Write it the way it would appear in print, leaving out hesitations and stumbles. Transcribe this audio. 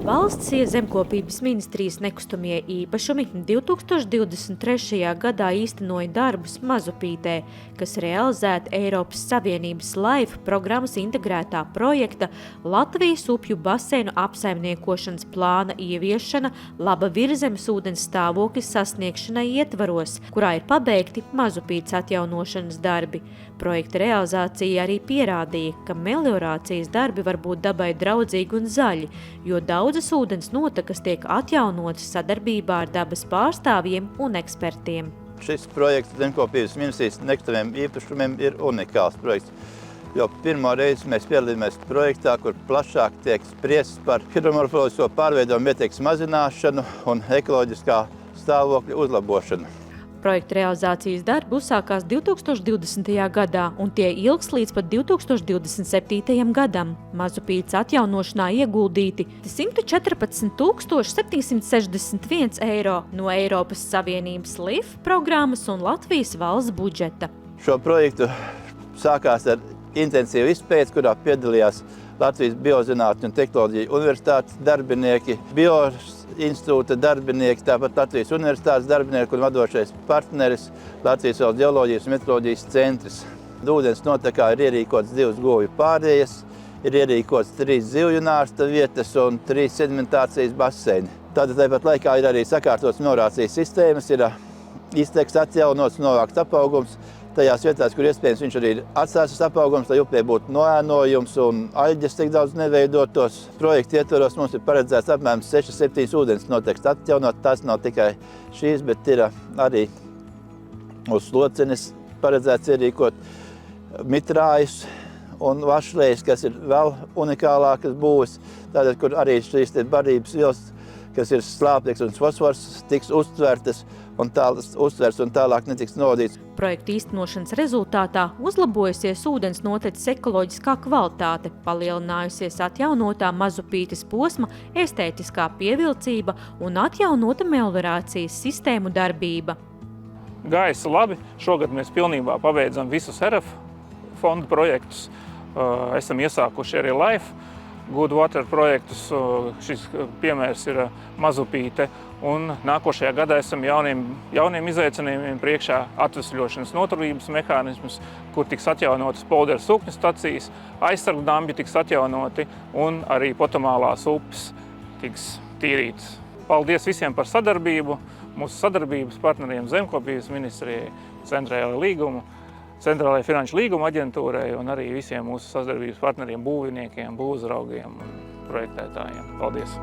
Valsts zemkopības ministrijas nekustamie īpašumi 2023. gadā īstenoja darbus Mazupītē, kas realizēta Eiropas Savienības LIFE programmas integrētā projekta Latvijas upju baseinu apsaimniekošanas plāna ieviešana laba virzemes ūdens stāvokļa sasniegšanai ietvaros, kurā ir pabeigti Mazupītes atjaunošanas darbi. Projekta realizācija arī pierādīja, ka meliorācijas darbi var būt dabai draudzīgi un zaļi, jo daudzas ūdens notekas tiek atjaunotas sadarbībā ar dabas pārstāvjiem un ekspertiem. Šis projekts zemkopības ministrijas nekustamiem īpašumiem ir unikāls projekts, jo pirmo reizi mēs piedalījāmies projektā, kur plašāk tiek spriests par hidromorfoloģisko pārveidojumu ietekmes mazināšanu un ekoloģiskā stāvokļa uzlabošanu. Projekta realizācijas darbi uzsākās 2020. gadā un tie ilgs līdz pat 2027. gadam. Mazupītes atjaunošanā ieguldīti 114 761 eiro no Eiropas Savienības LIFE programmas un Latvijas valsts budžeta. Šo projektu sākās ar intensīvu izpēti, kurā piedalījās Latvijas Biozinātņu un tehnoloģiju universitātes darbinieki, Bioinstitūta darbinieki, tāpat Latvijas universitātes darbinieki un vadošais partneris Latvijas valsts ģeoloģijas un meteoroloģijas centrs. Ūdens notekā ir ierīkots 2 govju pārējas, ir ierīkots 3 zivju nārsta vietas un 3 sedimentācijas baseini. Tāpat laikā ir arī sakārtotas meliorācijas sistēmas, ir izteks atjaunots, novākts apaugums. Tajās vietās, kur iespējams viņš arī ir atstājis apaugums, lai upē būtu noēnojums un aļģes tik daudz neveidotos. Projekta ietvaros mums ir paredzēts apmēram 6-7 ūdens notekas atjaunot. Tas nav tikai šīs, bet ir arī uz Slocenes paredzēts ierīkot mitrājus un vašlējus, kas ir vēl unikālākas būves. Tātad, kur arī šīs barības vielas, kas ir slāpeklis un fosfors, tiks uztvertas un tālāk netiks nodīts. Projekta īstenošanas rezultātā uzlabojusies ūdens noteces ekoloģiskā kvalitāte, palielinājusies atjaunotā Mazupītes posma estētiskā pievilcība un atjaunota meliorācijas sistēmu darbība. Gājis labi. Šogad mēs pilnībā pabeidzam visus RF fondu projektus. Esam iesākuši arī LIFE Good Water projektus. Šis piemērs ir Mazupīte. Un nākošajā gadā esam jauniem izaicinājumiem priekšā atvesļošanas noturības mehānismus, kur tiks atjaunotas polderu sūkņu stacijas, aizsargdambi tiks atjaunoti un arī potamālās upes tiks tīrītas. Paldies visiem par sadarbību, mūsu sadarbības partneriem Zemkopības ministrijai, Centrālajai finanšu līguma aģentūrai un arī visiem mūsu sadarbības partneriem, būvniekiem, būvuzraugiem un projektētājiem. Paldies!